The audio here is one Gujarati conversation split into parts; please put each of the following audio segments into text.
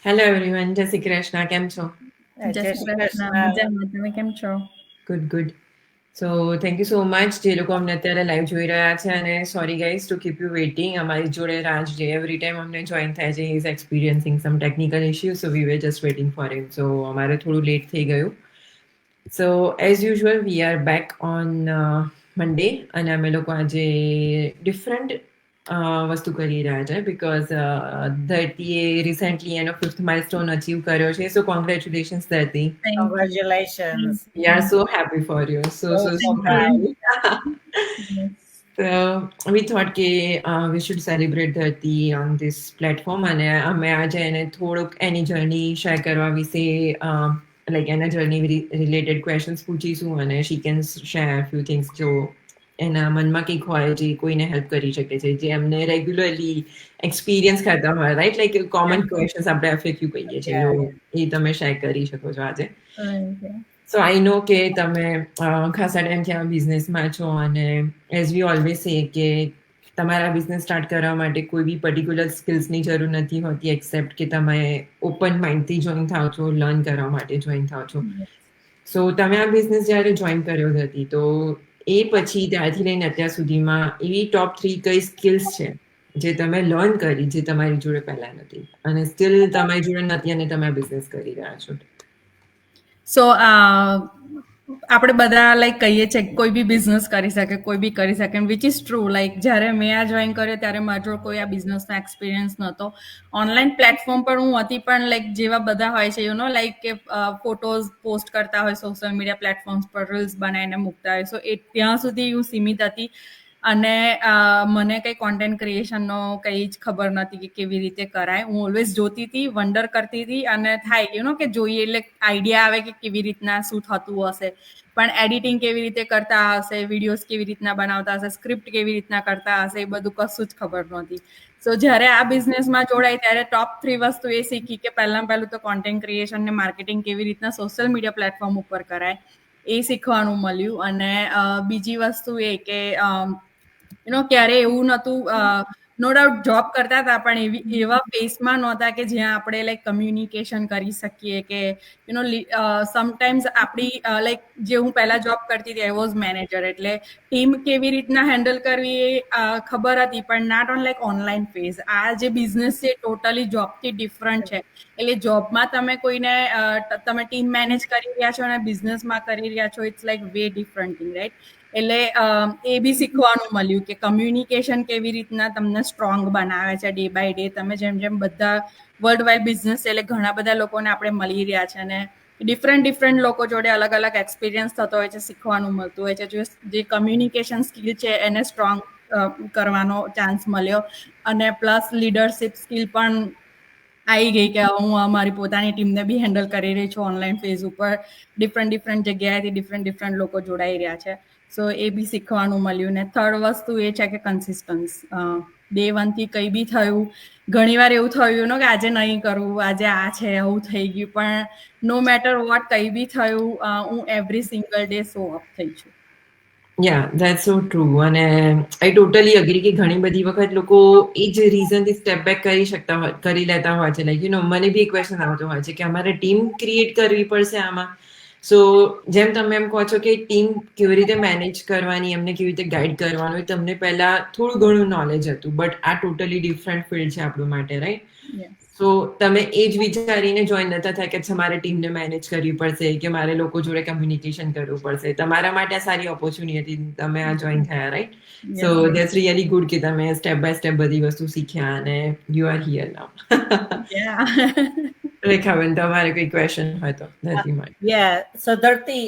હેલો એવરીવન, જય શ્રી કૃષ્ણ. કેમ છો? જય શ્રી કૃષ્ણ. મજામાં. તમે કેમ છો? Good good. So thank you so much જે લોકો અમને અત્યારે લાઈવ જોઈ રહ્યા છે, અને sorry guys to keep you waiting. અમારી જોડે રાજ જે એવરી ટાઈમ અમને જોઈન થાય છે, is experiencing some technical issue, so we were just waiting for him. So અમારે થોડું લેટ થઈ ગયું. So as usual we are back on Monday, અને અમે લોકો આજે ડિફરન્ટ વસ્તુ કરી રહ્યા છે બિકોઝ ધરતીએ રિસેન્ટલી એનો 5th માઇલસ્ટોન અચીવ કર્યો છે. સો કોંગ્રેચ્યુલેશન્સ ધરતી. Thank you. Congratulations. We are so happy for you. So So Thank proud. you. happy. Yes. So we thought કે we should celebrate ધરતી on this platform, અને અમે આજે એને થોડુંક એની જર્ની શેર કરવા વિશે લાઈક એના જર્ની રિલેટેડ ક્વેશ્ચન્સ પૂછીશું, અને she can share few things જો એના મનમાં કંઈક હોય જે કોઈને હેલ્પ કરી શકે છે, જે એમને રેગ્યુલરલી એક્સપિરિયન્સ કરતા હોય, રાઈટ? લાઈક કોમન ક્વેશ્ચન્સ આપણે FAQ કહીએ છીએ, Yeah. એ તમે શેર કરી શકો છો આજે. Okay. સો આઈ નો કે તમે ખાસા ટાઈમથી આ બિઝનેસમાં છો, અને એઝ વી ઓલવેઝ સે કે તમારા બિઝનેસ સ્ટાર્ટ કરવા માટે કોઈ બી પર્ટિક્યુલર સ્કિલ્સની જરૂર નથી હોતી, એક્સેપ્ટ કે તમે ઓપન માઇન્ડથી જોઈન થાવ છો, લર્ન કરવા માટે જોઈન થાવ છો. સો તમે આ બિઝનેસ જ્યારે જોઈન કર્યો હતી, તો એ પછી ત્યારથી લઈને અત્યાર સુધીમાં એવી ટોપ 3 કઈ સ્કિલ્સ છે જે તમે લર્ન કરી, જે તમારી જોડે પહેલા નથી, અને સ્ટીલ તમારી જોડે નથી, અને તમે આ બિઝનેસ કરી રહ્યા છો? સો આપણે બધા લાઈક કહીએ છીએ કે કોઈ બી બિઝનેસ કરી શકે, કોઈ બી કરી શકે, વિચ ઇઝ ટ્રુ. લાઈક જ્યારે મેં આ જોઈન કર્યો ત્યારે મારા જોડે કોઈ આ બિઝનેસનો એક્સપિરિયન્સ નહોતો. ઓનલાઈન પ્લેટફોર્મ પર હું હતી, પણ લાઈક જેવા બધા હોય છે લાઈક કે ફોટોઝ પોસ્ટ કરતા હોય સોશિયલ મીડિયા પ્લેટફોર્મ્સ પર, રીલ્સ બનાવીને મૂકતા હોય, સો એ ત્યાં સુધી હું સીમિત હતી. અને મને કંઈ કોન્ટેન્ટ ક્રિએશનનો કંઈ જ ખબર નથી કે કેવી રીતે કરાય. હું ઓલવેઝ જોતી હતી, વન્ડર કરતી હતી, અને થાય કે જોઈએ એટલે આઈડિયા આવે કે કેવી રીતના શું થતું હશે, પણ એડિટિંગ કેવી રીતે કરતા હશે, વિડીયોઝ કેવી રીતના બનાવતા હશે, સ્ક્રિપ્ટ કેવી રીતના કરતા હશે, એ બધું કશું જ ખબર નહોતી. સો જ્યારે આ બિઝનેસમાં જોડાઈ ત્યારે ટોપ 3 વસ્તુ એ શીખી કે પહેલું તો કોન્ટેન્ટ ક્રિએશન ને માર્કેટિંગ કેવી રીતના સોશિયલ મીડિયા પ્લેટફોર્મ ઉપર કરાય, એ શીખવાનું મળ્યું. અને બીજી વસ્તુ એ કે ક્યારે એવું નહોતું, નો ડાઉટ જોબ કરતા હતા, પણ એવા ફેસમાં નહોતા કે જ્યાં આપણે લાઈક કમ્યુનિકેશન કરી શકીએ, કે સમટાઈમ્સ આપણી લાઈક જે હું પહેલા જોબ કરતી હતી, આઈ વોઝ મેનેજર, એટલે ટીમ કેવી રીતના હેન્ડલ કરવી એ ખબર હતી, પણ Naat on like online phase. આ જે બિઝનેસ છે ટોટલી જોબથી ડિફરન્ટ છે. એટલે જોબમાં તમે કોઈને તમે ટીમ મેનેજ કરી રહ્યા છો અને બિઝનેસમાં કરી રહ્યા છો, it's like way different thing, right? એટલે એ બી શીખવાનું મળ્યું કે કમ્યુનિકેશન કેવી રીતના તમને સ્ટ્રોંગ બનાવે છે ડે બાય ડે. તમે જેમ જેમ બધા વર્લ્ડ વાઇડ બિઝનેસ એટલે ઘણા બધા લોકોને આપણે મળી રહ્યા છે, અને ડિફરન્ટ લોકો જોડે અલગ અલગ એક્સપિરિયન્સ થતો હોય છે, શીખવાનું મળતું હોય છે. જે કમ્યુનિકેશન સ્કિલ છે એને સ્ટ્રોંગ કરવાનો ચાન્સ મળ્યો, અને પ્લસ લીડરશિપ સ્કિલ પણ આવી ગઈ કે હું મારી પોતાની ટીમને બી હેન્ડલ કરી રહી છું ઓનલાઈન ફેઝ ઉપર. ડિફરન્ટ જગ્યાએથી ડિફરન્ટ લોકો જોડાઈ રહ્યા છે. સો એ બી શીખવાનું મળ્યું. ને થર્ડ વસ્તુ એ છે કે કન્સિસ્ટન્સ. ડે 1 થી કંઈ બી થયું, ઘણીવાર એવું થયું કે આજે નહીં કરવું, આજે આ છે, આવું થઈ ગયું, પણ નો મેટર વોટ કંઈ બી થયું, હું every single day show up થઈ છું. યા ધેટ્સ સો ટ્રુ. અને આઈ ટોટલી અગ્રી કે ઘણી બધી વખત લોકો એ જ રીઝનથી સ્ટેપ બેક કરી લેતા હોય છે. લાઈક મને બી એક ક્વેશ્ચન આવતો હોય છે કે અમારે ટીમ ક્રિએટ કરવી પડશે આમાં. સો જેમ તમે એમ કહો છો કે ટીમ કેવી રીતે મેનેજ કરવાની, એમને કેવી રીતે ગાઈડ કરવાનું, એ તમને પહેલા થોડું ઘણું નોલેજ હતું, બટ આ ટોટલી ડિફરન્ટ ફિલ્ડ છે આપણું માટે, રાઈટ? સો તમે એ જ વિચારીને જોઈન નતા થાય કે મારે ટીમને મેનેજ કરવી પડશે, કે મારે લોકો જોડે કમ્યુનિકેશન કરવું પડશે. તમારા માટે આ સારી ઓપોર્ચ્યુનિટી, તમે આ જોઈન થયા, right? So that's really good કે તમે સ્ટેપ બાય સ્ટેપ બધી વસ્તુ શીખ્યા, અને યુ આર હિયર નાઉ. રેખાબેન, તમારે કોઈ ક્વેશ્ચન હોય તો ધરતી માટે. Yeah. So Dharti,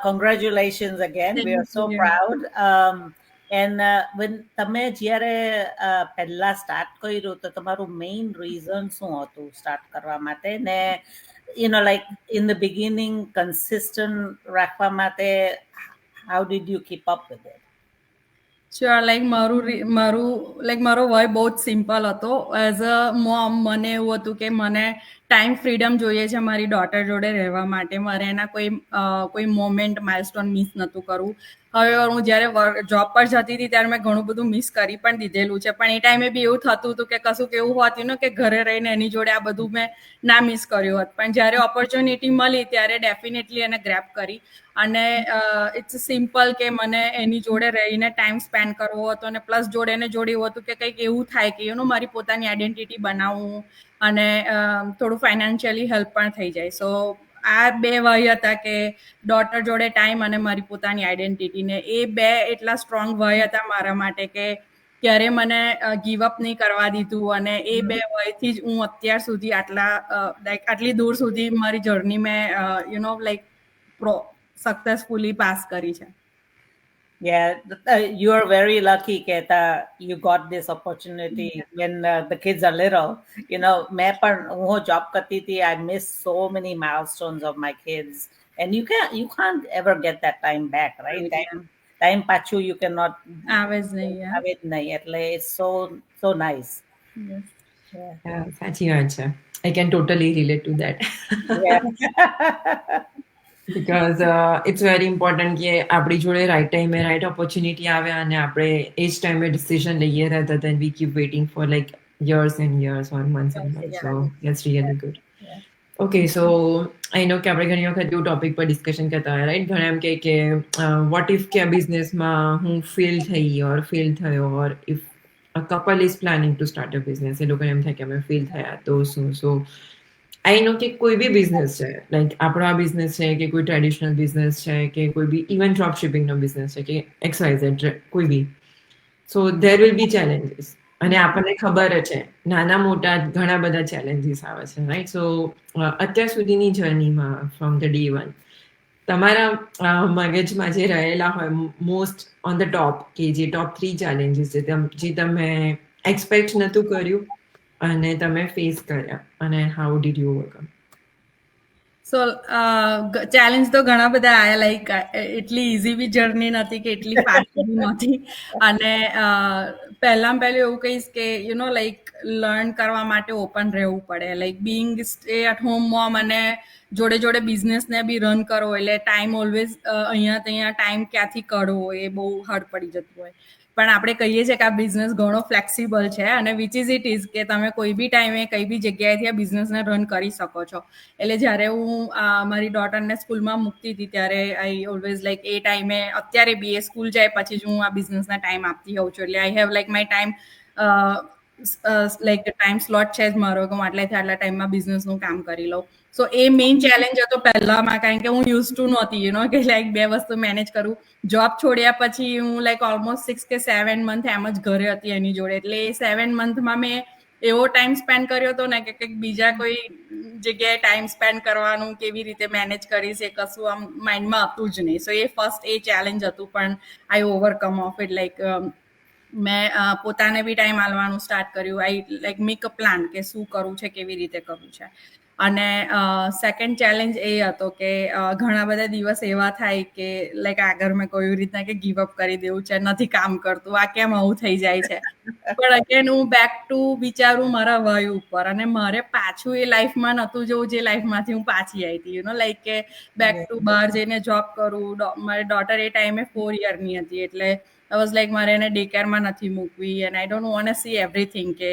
congratulations again. We are so proud. And when તમે જ્યારે પહેલા સ્ટાર્ટ કર્યું તો તમારું મેઇન રીઝન શું હતું સ્ટાર્ટ કરવા માટે, ને like in the beginning consistent રાખવા માટે, how did you keep up with it? Sure. Like મારો વય બહુ જ સિમ્પલ હતો. એઝ અ મોમ મને એવું હતું કે મને ટાઈમ ફ્રીડમ જોઈએ છે મારી ડોટર જોડે રહેવા માટે. મારે એના કોઈ મોમેન્ટ માઇલસ્ટોન મિસ નહોતું કરવું. હવે હું જ્યારે જોબ પર જતી હતી ત્યારે મેં ઘણું બધું મિસ કરી પણ દીધેલું છે, પણ એ ટાઈમે બી એવું થતું હતું કે કશુંક એવું હોતું ને કે ઘરે રહીને એની જોડે આ બધું મેં ના મિસ કર્યું હોત. પણ જ્યારે ઓપોર્ચ્યુનિટી મળી ત્યારે ડેફિનેટલી એને ગ્રેબ કરી અને ઇટ્સ સિમ્પલ કે મને એની જોડે રહીને ટાઈમ સ્પેન્ડ કરવો હતો અને પ્લસ જોડે એને જોડે એવું હતું કે કંઈક એવું થાય કે મારી પોતાની આઈડેન્ટિટી બનાવવું અને થોડું ફાઇનાન્શિયલી હેલ્પ પણ થઈ જાય. સો આ બે વય હતા કે ડોટર જોડે ટાઈમ અને મારી પોતાની આઈડેન્ટિટીને, એ બે એટલા સ્ટ્રોંગ વય હતા મારા માટે કે ક્યારે મને ગીવ અપ નહીં કરવા દીધું અને એ બે વયથી જ હું અત્યાર સુધી આટલી દૂર સુધી મારી જર્ની મેં સક્સેસફુલી પાસ કરી છે. Yeah, you are very lucky, Keta. You got this opportunity when the kids are little. मैं पर वो job करती थी. I miss so many milestones of my kids, and you can't ever get that time back, right? Time pachu you cannot. આવે જ નહીં. આવે જ નહીં. એટલે it's so nice. સાચી વાત છે. I can totally relate to that. Yeah. Because it's very important કે આપણી જોડે રાઈટ ટાઈમે રાઈટ ઓપોર્ચ્યુનિટી આવે અને આપણે એ જ ટાઈમે ડિસિઝન લઈએ rather than we keep waiting for like years and years or months and months. So that's really good. Okay, so I know કે આપણે ઘણી વખત એવું ટોપિક પર ડિસ્કશન કરતા હોય, રાઈટ? ઘણા એમ કે વોટ ઇફ કે બિઝનેસમાં હું ફેલ થઈ ઓર ફેલ થયો ઓર if a couple is planning to start a business, એ લોકોને એમ થાય કે અમે ફેલ થયા તો શું? સો આઈ નો કે કોઈ બી બિઝનેસ છે, લાઈક આપણો આ બિઝનેસ છે કે કોઈ ટ્રેડિશનલ બિઝનેસ છે કે કોઈ બી ઇવન ડ્રોપ શિપિંગનો બિઝનેસ છે કે XYZ કોઈ બી, સો ધેર વિલ બી ચેલેન્જીસ અને આપણને ખબર જ છે નાના મોટા ઘણા બધા ચેલેન્જીસ આવે છે, રાઈટ? સો અત્યાર સુધીની જર્નીમાં ફ્રોમ ધ ડે વન તમારા મગજમાં જે રહેલા હોય મોસ્ટ ઓન ધ ટોપ કે જે ટોપ 3 ચેલેન્જીસ છે જે તમે એક્સપેક્ટ નહોતું કર્યું અને તમે ફેસ કર્યા અને how did you overcome? So challenge તો ઘણા બધા આયા, લાઈક એટલી ઇઝી બી જર્ની નથી કે એટલી ફાસ્ટ બી નથી. અને પહેલાં એવું કહીશ કે લાઈક લર્ન કરવા માટે ઓપન રહેવું પડે. Like being stay at home mom અને જોડે જોડે બિઝનેસને બી રન કરો એટલે ટાઈમ ઓલવેઝ અહીંયા ત્યાં ટાઈમ ક્યાંથી કાઢવો એ બહુ હાર્ડ પડી જતું હોય. પણ આપણે કહીએ છીએ કે આ બિઝનેસ ઘણો ફ્લેક્સિબલ છે અને વિચ ઇઝ ઇટ ઇઝ કે તમે કોઈ બી ટાઈમે કઈ બી જગ્યાએથી આ બિઝનેસને રન કરી શકો છો. એટલે જ્યારે હું મારી ડોટરને સ્કૂલમાં મૂકતી હતી ત્યારે આઈ ઓલવેઝ લાઈક એ ટાઈમે અત્યારે બી એ સ્કૂલ જાય પછી જ હું આ બિઝનેસના ટાઈમ આપતી હોઉં છું. એટલે I have like my time like time slot છે જ મારો કે હું આટલાથી આટલા ટાઈમમાં બિઝનેસનું કામ કરી લઉં. સો એ મેઇન ચેલેન્જ હતો પહેલામાં, કારણ કે હું યુઝ ટુ નહોતી કે લાઈક બે વસ્તુ મેનેજ કરું. જોબ છોડ્યા પછી હું લાઈક ઓલમોસ્ટ 6 કે 7 મંથ એમ જ ઘરે હતી એની જોડે. એટલે એ 7 મંથમાં મેં એવો ટાઈમ સ્પેન્ડ કર્યો હતો ને કે કંઈક બીજા કોઈ જગ્યાએ ટાઈમ સ્પેન્ડ કરવાનું કેવી રીતે મેનેજ કરીશ એ કશું આમ માઇન્ડમાં હતું જ નહીં. સો એ ફર્સ્ટ એ ચેલેન્જ હતું, પણ આઈ ઓવરકમ ઓફ ઇટ. લાઈક મેં પોતાને બી ટાઈમ આલવાનું સ્ટાર્ટ કર્યું. I like make a plan કે શું કરવું છે, કેવી રીતે કરવું છે. અને સેકન્ડ ચેલેન્જ એ હતો કે ઘણા બધા દિવસ એવા થાય કે લાઈક આગળ મેં કોઈ રીતના કે ગીવ અપ કરી દેવું છે, નથી કામ કરતું, આ કેમ આવું થઈ જાય છે. પણ અગેન હું બેક ટુ વિચારું મારા વય ઉપર અને મારે પાછું એ લાઈફમાં નહોતું જવું જે લાઈફમાંથી હું પાછી આવી હતી. લાઈક કે બેક ટુ બહાર જઈને જોબ કરું. મારી ડોટર એ ટાઈમે 4 યરની હતી એટલે આઈ વોઝ લાઈક મારે એને ડે કેરમાં નથી મૂકવી and I don't want to C everything કે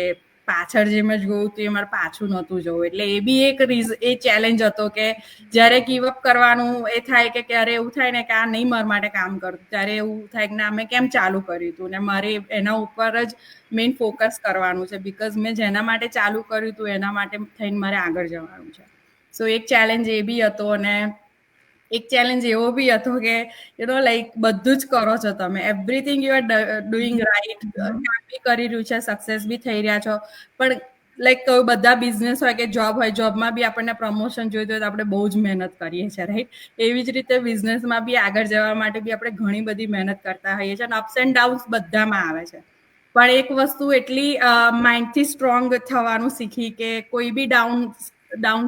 પાછળ જે મેં જોયું હતું એ મારે પાછું નહોતું જવું. એટલે એ બી એક એ ચેલેન્જ હતો કે જ્યારે ગીવ અપ કરવાનું એ થાય કે ક્યારે એવું થાય ને કે આ નહીં મારા માટે કામ કરતું, ત્યારે એવું થાય કે ના મેં કેમ ચાલુ કર્યું હતું ને મારે એના ઉપર જ મેઇન ફોકસ કરવાનું છે બિકોઝ મેં જેના માટે ચાલુ કર્યું હતું એના માટે થઈને મારે આગળ જવાનું છે. સો એક ચેલેન્જ એ બી હતો અને એક ચેલેન્જ એવો બી હતો કે લાઈક બધું જ કરો છો તમે, everything you are doing right, કામ બી કરી રહ્યું છે, સક્સેસ બી થઈ રહ્યા છો, પણ લાઈક બધા બિઝનેસ હોય કે જોબ હોય, જોબમાં બી આપણને પ્રમોશન જોઈતું હોય તો આપણે બહુ જ મહેનત કરીએ છીએ, રાઈટ? એવી જ રીતે બિઝનેસમાં બી આગળ જવા માટે બી આપણે ઘણી બધી મહેનત કરતા હોઈએ છીએ અને અપ્સ એન્ડ ડાઉન્સ બધામાં આવે છે. પણ એક વસ્તુ એટલી માઇન્ડથી સ્ટ્રોંગ થવાનું શીખી કે કોઈ બી ડાઉન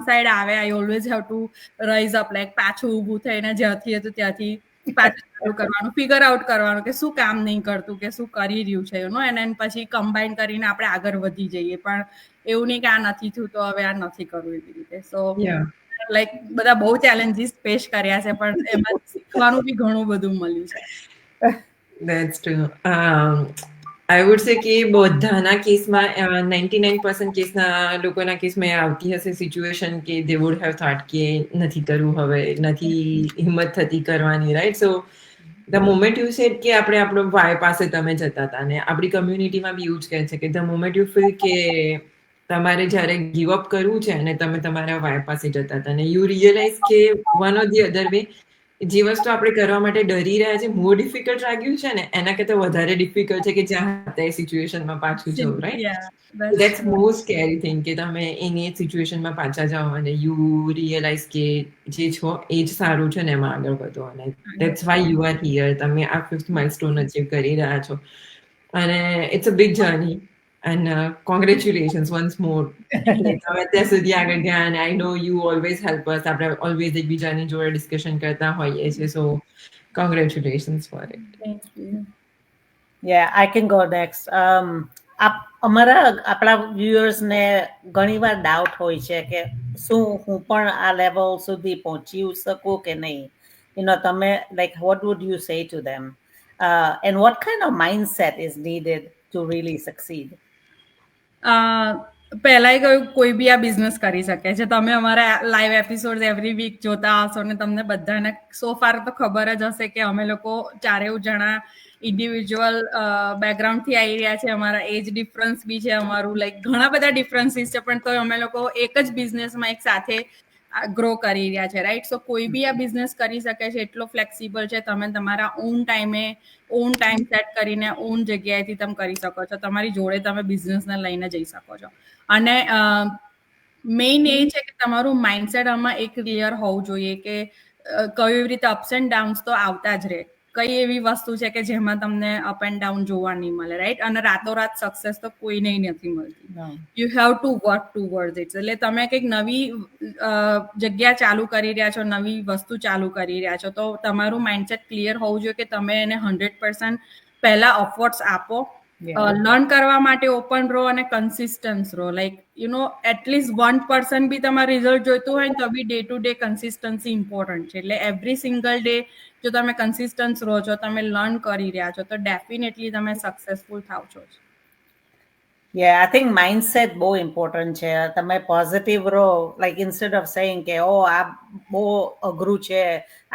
સાઈડ આવે I always have to rise up, like પાછું ઊભું થઈને જ્યાંથી હતું ત્યાંથી પાછું ચાલુ કરવાનું, ફિગર આઉટ કરવાનું કે શું કામ નહીં કરતું, કે શું કરી રહ્યું છે અને પછી કમ્બાઈન કરીને આપણે આગળ વધી જઈએ. પણ એવું નહીં કે આ નથી થયું તો હવે આ નથી કરવું, એવી રીતે. સો લાઈક બધા બહુ ચેલેન્જીસ ફેસ કર્યા છે, પણ એમાં શીખવાનું બી ઘણું બધું મળ્યું છે. That's true. I would say કે બધાના કેસમાં 99% કેસના લોકોના કેસમાં આવતી હશે સિચ્યુએશન કે they would have thought કે નથી કરવું હવે, નથી હિંમત થતી કરવાની, right? So the moment you said કે આપણે આપણો વાય પાસે તમે જતા હતા, ને આપણી કમ્યુનિટીમાં બી એવું જ કહે છે કે the moment you feel કે તમારે જ્યારે ગીવ અપ કરવું છે અને તમે તમારા વાય પાસે જતા હતા, અને યુ રિયલાઇઝ કે one or the other way જે વસ્તુ આપણે કરવા માટે ડરી રહ્યા છે મોર ડિફિકલ્ટ લાગ્યું છે ને એના કરતાં વધારે ડિફિકલ્ટ છે કે જ્યાં હતા એ સિચ્યુએશનમાં પાછું જવું, right? That's most scary thing કે તમે એની સિચ્યુએશનમાં પાછા જાઓ અને યુ રિયલાઇઝ કે જે છો એ જ સારું છે ને એમાં આગળ વધો. અને that's why you are here. તમે આ 5th માઇલસ્ટોન અચીવ કરી રહ્યા છો અને it's a big journey. And congratulations once more. તમે અત્યાર સુધી આગળ ગયા અને I know you always help us. આપણે always એકબીજાની જોડે ડિસ્કશન કરતા હોઈએ છીએ. So congratulations for it. Thank you. Yeah, I can go next. આપણા વ્યુઅર્સને ઘણીવાર ડાઉટ હોય છે કે શું હું પણ આ લેવલ સુધી પહોંચી શકું કે નહીં. તમે like what would you say to them? And what kind of mindset is needed to really succeed? પહેલાંય કહ્યું કોઈ બી આ બિઝનેસ કરી શકે છે. તમે અમારા લાઈવ એપિસોડ એવરી વીક જોતા હશો ને તમને બધાને સો ફાર તો ખબર જ હશે કે અમે લોકો 4 જણા ઇન્ડિવિજ્યુઅલ બેકગ્રાઉન્ડથી આવી રહ્યા છે. અમારા એજ ડિફરન્સ બી છે, અમારું લાઈક ઘણા બધા ડિફરન્સીસ છે, પણ તો અમે લોકો એક જ બિઝનેસમાં એક સાથે ગ્રો કરી રહ્યા છે, રાઈટ? સો કોઈ બી આ બિઝનેસ કરી શકે છે, એટલો ફ્લેક્સિબલ છે. તમે તમારા ઓન ટાઈમ સેટ કરીને ઓન જગ્યાએથી તમે કરી શકો છો. તમારી જોડે તમે બિઝનેસને લઈને જઈ શકો છો. અને મેઇન એ છે કે તમારું માઇન્ડસેટ આમાં એક ક્લિયર હોવું જોઈએ કે કઈ એવી રીતે અપ્સ એન્ડ ડાઉન્સ તો આવતા જ રહે. કઈ એવી વસ્તુ છે કે જેમાં તમને અપ એન્ડ ડાઉન જોવા નહીં મળે, રાઈટ? અને રાતોરાત સક્સેસ તો કોઈને નથી મળતી. You have to work towards it. એટલે તમે કંઈક નવી જગ્યા ચાલુ કરી રહ્યા છો, નવી વસ્તુ ચાલુ કરી રહ્યા છો, તો તમારું માઇન્ડસેટ ક્લિયર હોવું જોઈએ કે તમે એને 100% પહેલા એફર્ટ્સ આપો, લર્ન કરવા માટે ઓપન રહો અને કન્સિસ્ટન્સ રહો. લાઈક એટલીસ્ટ 1% બી તમારે રિઝલ્ટ જોઈતું હોય ને તો be day to day consistency important છે. એટલે એવરી સિંગલ ડે જો તમે કન્સિસ્ટન્સ રહો છો, તમે લર્ન કરી રહ્યા છો, તો ડેફિનેટલી તમે સક્સેસફુલ થાવ છો. Yeah, I think mindset બહુ important છે. તમે પોઝિટિવ રહો, like instead of saying કે આ બહુ અઘરું છે,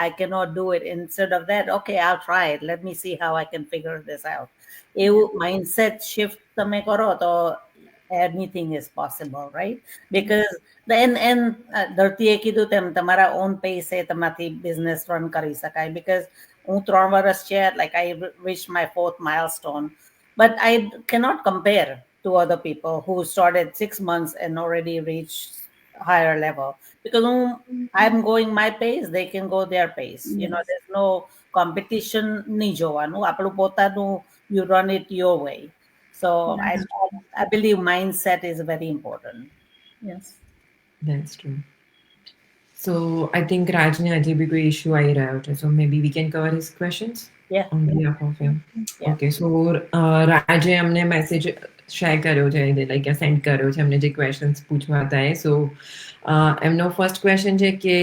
I cannot do it, instead of that, okay, I'll try it, let me see how I can figure this out. એવું mindset shift તમે કરો તો anything is possible, right? Because ધરતીએ કીધું તેમ તમારા ઓન પેસે તમારાથી બિઝનેસ રન કરી શકાય. because હું 3 વર્ષ છે, like I reached my 4th milestone, but I cannot compare to other people who started 6 months and already reached higher level, because I'm going my pace, they can go their pace. There's no competition ni જોવાનું, આપણું પોતાનું, you run it your way. So I believe mindset is very important. Yes, that's true. So I think Rajne હજી બી કોઈ ઇશ્યુ આવી રહ્યો છે, so maybe we can cover his questions on behalf of him. Okay, so રાજે અમને મેસેજ શેર કર્યો છે, લાઈક સેન્ડ કર્યો છે એમને જે ક્વેશ્ચન્સ પૂછવા હતા એ. સો એમનો ફર્સ્ટ ક્વેશ્ચન છે કે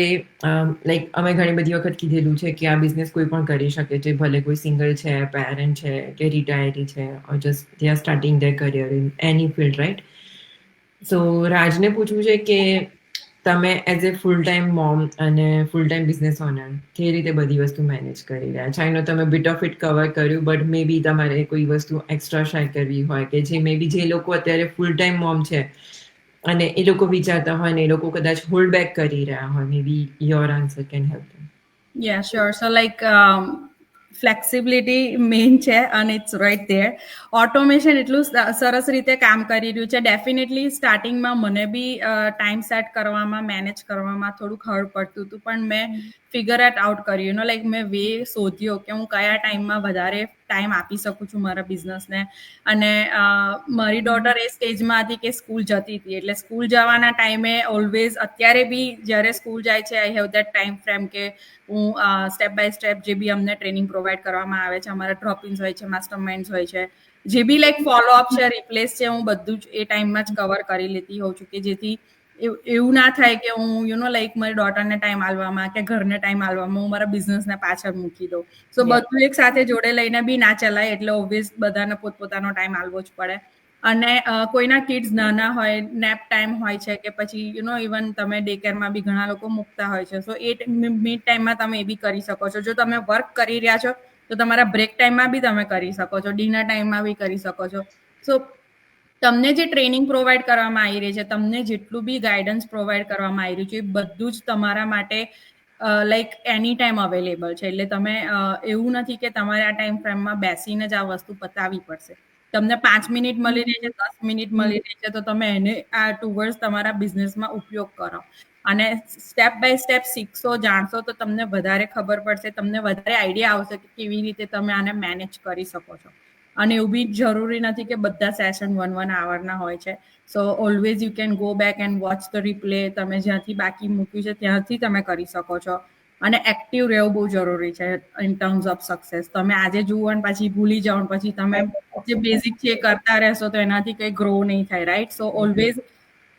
લાઈક અમે ઘણી બધી વખત કીધેલું છે કે આ બિઝનેસ કોઈ પણ કરી શકે છે, ભલે કોઈ સિંગલ છે, પેરેન્ટ છે કે રિટાયરી છે, or just they are starting their career in any field, right? So રાજને પૂછવું છે કે તમે as a full time mom અને ફૂલ ટાઈમ બિઝનેસ ઓનર કઈ રીતે બધી વસ્તુ મેનેજ કરી રહ્યા છો? આઈ નો તમે બિટ ઓફ ઇટ કવર કર્યું, બટ મે બી તમારે કોઈ વસ્તુ એક્સ્ટ્રા શેર કરવી હોય કે જે મે બી જે લોકો અત્યારે ફૂલ ટાઈમ મોમ છે અને એ લોકો વિચારતા હોય ને એ લોકો કદાચ હોલ્ડ બેક કરી રહ્યા હોય, may be your answer can help them. Yeah, sure. So like flexibility main છે અને ઇટ્સ રાઇટ ધેર. ઓટોમેશન એટલું સરસ રીતે કામ કરી રહ્યું છે. ડેફિનેટલી સ્ટાર્ટિંગમાં મને બી ટાઈમ સેટ કરવામાં, મેનેજ કરવામાં થોડુંક હર્ડ પડતું હતું, પણ મેં ફિગર એટ આઉટ કર્યું લાઈક મેં વે શોધ્યો કે હું કયા ટાઈમમાં વધારે ટાઈમ આપી શકું છું મારા બિઝનેસને. અને મારી ડોટર એ સ્ટેજમાં હતી કે સ્કૂલ જતી હતી, એટલે સ્કૂલ જવાના ટાઈમે ઓલવેઝ અત્યારે બી જ્યારે સ્કૂલ જાય છે I have that time frame કે હું સ્ટેપ બાય સ્ટેપ જે બી અમને ટ્રેનિંગ પ્રોવાઈડ કરવામાં આવે છે, અમારા ડ્રોપિન્સ હોય છે, માસ્ટર માઇન્ડ્સ હોય છે, જે બી લાઈક ફોલોઅપ છે, રિપ્લેસ છે, હું બધું જ એ ટાઈમમાં જ કવર કરી લેતી હોઉં છું કે જેથી એવું ના થાય કે હું લાઈક મારી ડોટરને ટાઈમ આલવામાં કે ઘરને ટાઈમ આલવામાં હું મારા બિઝનેસને પાછળ મૂકી દઉં. સો બધું એક સાથે જોડે લઈને બી ના ચલાય, એટલે ઓબ્વિયસ બધાને પોતપોતાનો ટાઈમ આલવો જ પડે. અને કોઈના કિડ્સ નાના હોય, નેપ ટાઈમ હોય છે કે પછી ઇવન તમે ડે કેરમાં બી ઘણા લોકો મૂકતા હોય છે. સો એ મિડ ટાઈમમાં તમે એ બી કરી શકો છો. જો તમે વર્ક કરી રહ્યા છો તો તમારા બ્રેક ટાઈમમાં બી તમે કરી શકો છો, ડિનર ટાઈમમાં બી કરી શકો છો. સો તમને જે ટ્રેનિંગ પ્રોવાઈડ કરવામાં આવી રહી છે, તમને જેટલું બી ગાઈડન્સ પ્રોવાઈડ કરવામાં આવી રહ્યું છે, એ બધું જ તમારા માટે લાઈક એની ટાઈમ અવેલેબલ છે. એટલે તમે એવું નથી કે તમારે આ ટાઈમ ફ્રેમમાં બેસીને જ આ વસ્તુ પતાવવી પડશે. તમને 5 મિનિટ મળી રહી છે, 10 મિનિટ મળી રહી છે, તો તમે એને આ ટુવર્ડ્સ તમારા બિઝનેસમાં ઉપયોગ કરો. અને સ્ટેપ બાય સ્ટેપ શીખશો, જાણશો, તો તમને વધારે ખબર પડશે, તમને વધારે આઈડિયા આવશે કે કેવી રીતે તમે આને મેનેજ કરી શકો છો. અને એવું બી જરૂરી નથી કે બધા સેશન 1 આવરના હોય છે. So always you can go back and watch the replay. તમે જ્યાંથી બાકી મૂક્યું છે ત્યાંથી તમે કરી શકો છો. અને એક્ટિવ રહેવું બહુ જરૂરી છે ઇન ટર્મ્સ ઓફ સક્સેસ. તમે આજે જુઓ ને પછી ભૂલી જાઓ, પછી તમે જે બેઝિક છે એ કરતા રહેશો તો એનાથી કંઈ ગ્રો નહીં થાય, રાઈટ? સો ઓલવેઝ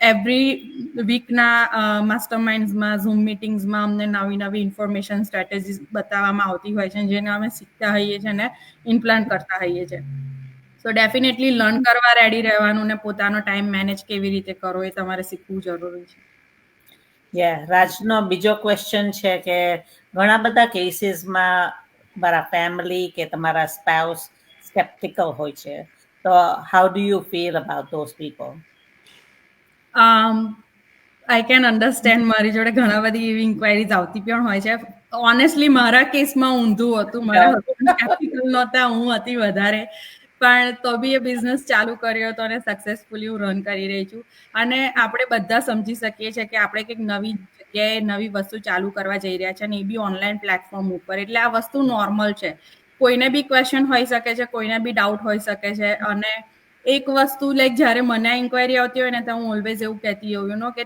એવરી વીકના માસ્ટર માઇન્ડ્સમાં, ઝૂમ મિટિંગ્સમાં અમને નવી નવી ઇન્ફોર્મેશન, સ્ટ્રેટેજીસ બતાવવામાં આવતી હોય છે, જેને અમે શીખતા હોઈએ છીએ અને ઇમ્પ્લાન્ટ કરતા હોઈએ છીએ. સો ડેફિનેટલી લર્ન કરવા રેડી રહેવાનું ને પોતાનો ટાઈમ મેનેજ કેવી રીતે કરો એ તમારે શીખવું જરૂરી છે. રાજનો બીજો ક્વેશ્ચન છે કે ઘણા બધા કેસીસમાં મારા ફેમિલી કે તમારા સ્પાઉસ સ્કેપ્ટિકલ હોય છે, તો how do you feel about those people? I can understand. મારી જોડે ઘણા બધી એવી ઇન્ક્વાયરીઝ આવતી પણ હોય છે. ઓનેસ્ટલી મારા કેસમાં ઊંધું હતું. મારા હસબન્ડ સ્કેપ્ટિકલ નહોતા, હું હતી વધારે. પણ તો બી એ બિઝનેસ ચાલુ કર્યો હતો અને સક્સેસફુલી હું રન કરી રહી છું. અને આપણે બધા સમજી શકીએ છીએ કે આપણે કંઈક નવી જગ્યાએ નવી વસ્તુ ચાલુ કરવા જઈ રહ્યા છે, અને એ બી ઓનલાઈન પ્લેટફોર્મ ઉપર. એટલે આ વસ્તુ નોર્મલ છે. કોઈને બી ક્વેશ્ચન હોઈ શકે છે, કોઈને બી ડાઉટ હોઈ શકે છે. અને એક વસ્તુ લાઈક જ્યારે મને ઇન્ક્વાયરી આવતી હોય ને, તો હું ઓલવેઝ એવું કહેતી હોઉં કે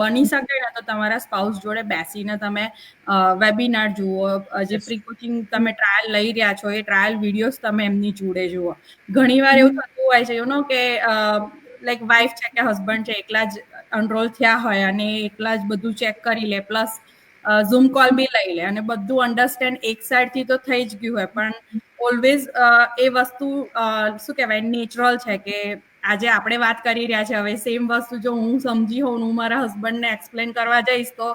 બની શકે ને તો તમારા સ્પાઉસ જોડે બેસીને તમે વેબિનાર જુઓ, જે પ્રી કોચિંગ તમે ટ્રાયલ લઈ રહ્યા છો એ ટ્રાયલ વિડીયોઝ તમે એમની જોડે જુઓ. ઘણીવાર એવું થતું હોય છે કે લાઈક વાઈફ છે કે હસબન્ડ છે એકલા જ એનરોલ થયા હોય અને એકલા જ બધું ચેક કરી લે, પ્લસ ઝૂમ કોલ બી લઈ લે અને બધું અન્ડરસ્ટેન્ડ એક સાઈડથી તો થઈ જ ગયું હોય, પણ ઓલવેઝ એ વસ્તુ શું કહેવાય નેચરલ છે કે આજે આપણે વાત કરી રહ્યા છે, હવે સેમ વસ્તુ જો હું સમજી હોઉં, હું મારા હસબન્ડને એક્સપ્લેન કરવા જઈશ તો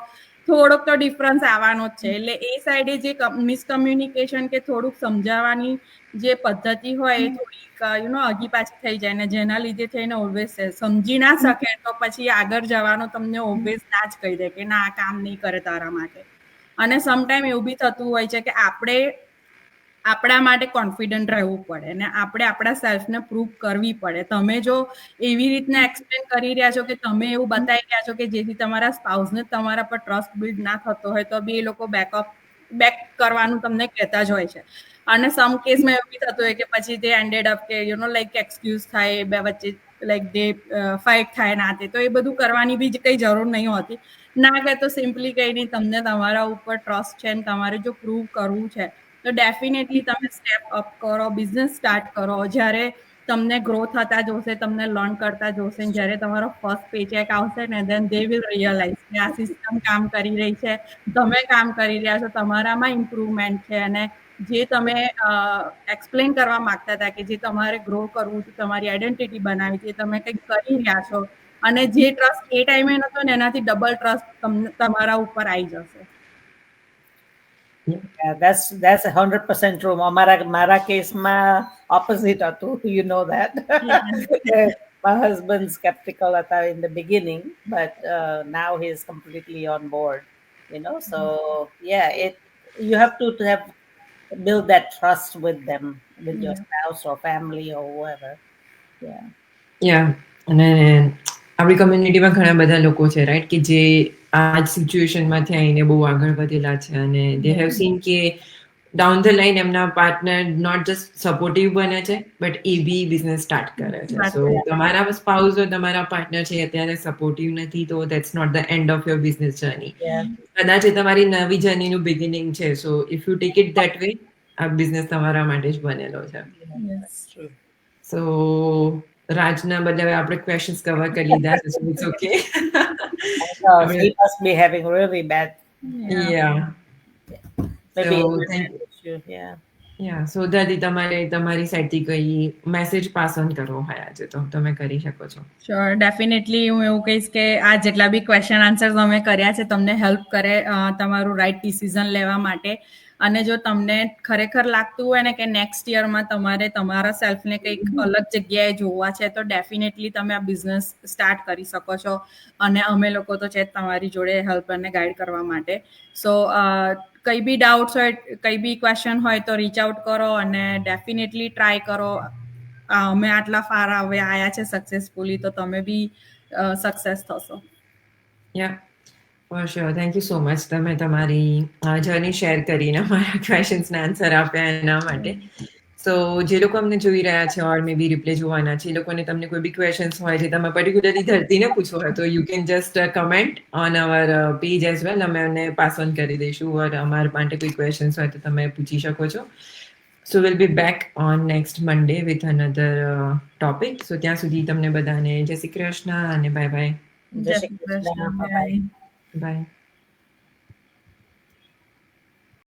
થોડોક તો ડિફરન્સ આવવાનો જ છે. એટલે એ સાઈડે જે મિસકમ્યુનિકેશન કે થોડુંક સમજાવવાની જે પદ્ધતિ હોય એ થોડીક આગી પાછી થઈ જાય ને, જેના લીધે થઈને ઓલવેઝ સમજી ના શકે તો પછી આગળ જવાનો તમને ઓલવેઝ ના જ કહી દે કે ના આ કામ નહીં કરે તારા માટે. અને સમટાઈમ એવું બી થતું હોય છે કે આપણે આપણા માટે કોન્ફિડન્ટ રહેવું પડે અને આપણે આપણા સેલ્ફને પ્રૂવ કરવી પડે. તમે જો એવી રીતના એક્સપ્લેન કરી રહ્યા છો કે તમે એવું બતાવી રહ્યા છો કે જેથી તમારા સ્પાઉસને તમારા પર ટ્રસ્ટ બિલ્ડ ના થતો હોય, તો બી એ લોકો બેક કરવાનું તમને કહેતા જ હોય છે. અને સમ કેસમાં એવું બી થતું હોય કે પછી તે એન્ડેડ અપ કે લાઈક એક્સક્યુઝ થાય, બે વચ્ચે લાઈક દે ફાઇટ થાય ના તે, તો એ બધું કરવાની બી કઈ જરૂર નહીં હોતી. ના કે તો સિમ્પલી કઈ નહીં, તમને તમારા ઉપર ટ્રસ્ટ છે ને તમારે જો પ્રૂવ કરવું છે તો ડેફિનેટલી તમે સ્ટેપ અપ કરો, બિઝનેસ સ્ટાર્ટ કરો. જ્યારે તમને ગ્રો થતા જોશે, તમને લર્ન કરતા જોશે, જ્યારે તમારો ફર્સ્ટ પેચેક આવશે ને, દેન દે વિલ રિયલાઇઝ કે આ સિસ્ટમ કામ કરી રહી છે, તમે કામ કરી રહ્યા છો, તમારામાં ઇમ્પ્રુવમેન્ટ છે. અને જે તમે એક્સપ્લેન કરવા માંગતા હતા કે જે તમારે ગ્રો કરવું હતું, તમારી આઈડેન્ટિટી બનાવી હતી, તમે કંઈક કરી રહ્યા છો, અને જે ટ્રસ્ટ એ ટાઈમે નતો ને એનાથી ડબલ ટ્રસ્ટ તમારા ઉપર આવી જશે. That's 100% true. મારા કેસમાં ઓપોઝિટ હતું, you know that. My husband skeptical in the beginning, but now he's completely on board, so you have to have build that trust with them, with your spouse or family or whoever. અને આપણી કમ્યુનિટીમાં ઘણા બધા લોકો છે રાઈટ કે જે આ જ સિચ્યુએશનમાંથી આવીને બહુ આગળ વધેલા છે અને દે હેવ સીન કે ડાઉન ધ લાઈન એમના પાર્ટનર નોટ જસ્ટ સપોર્ટિવ બને છે બટ એ બી બિઝનેસ સ્ટાર્ટ કરે છે. સો તમારા સ્પાઉસ તમારા પાર્ટનર છે અત્યારે સપોર્ટિવ નથી તો that's not the end of your business journey. કદાચ એ તમારી નવી જર્નીનું બિગિનિંગ છે. So if you take it that way આ બિઝનેસ તમારા માટે જ બનેલો છે. સો રાજના બદલે આપણે ક્વેશ્ચન્સ કવર કરી લીધા છે. So it's okay. He must be having really bad. Yeah. Maybe So, internet thank you. issue. Yeah. Yeah, so દાદી તમારી સાઈડથી કઈ મેસેજ પાસ ઓન કરવો હોય આજે તો તમે કરી શકો છો. શ્યોર, ડેફિનેટલી હું એવું કહીશ કે આ જેટલા બી ક્વેશ્ચન આન્સર તમે કર્યા છે તમને હેલ્પ કરે તમારું રાઇટ ડિસિઝન લેવા માટે. અને જો તમને ખરેખર લાગતું હોય ને કે નેક્સ્ટ યરમાં તમારે તમારા સેલ્ફને કંઈક અલગ જગ્યાએ જોવા છે તો ડેફિનેટલી તમે આ બિઝનેસ સ્ટાર્ટ કરી શકો છો. અને અમે લોકો તો છે તમારી જોડે હેલ્પ અને ગાઈડ કરવા માટે. સો કંઈ બી ડાઉટ્સ હોય, કંઈ બી ક્વેશ્ચન હોય તો રીચ આઉટ કરો અને ડેફિનેટલી ટ્રાય કરો. અમે આટલા ફાર હવે આવ્યા છે સક્સેસફુલી તો તમે બી સક્સેસ થશો. Yeah for sure. Thank you so much તમે તમારી જર્ની શેર કરીને મારા ક્વેશ્ચન્સના આન્સર આપ્યા એના માટે. સો જે લોકો અમને જોઈ રહ્યા છે ઓર મે બી રિપ્લે જોવાના છે એ લોકોને તમને કોઈ બી ક્વેશ્ચન્સ હોય જે તમે પર્ટિક્યુલરલી ધરતીને પૂછવો હોય તો you can just comment on our page as well. અમે એમને પાસ ઓન કરી દઈશું ઓર અમારા માટે કોઈ ક્વેશ્ચન્સ હોય તો તમે પૂછી શકો છો. So we'll be back on next Monday with another topic. So ત્યાં સુધી તમને બધાને જય શ્રી કૃષ્ણ અને bye bye. Jai Shri Krishna. Bye-bye. By.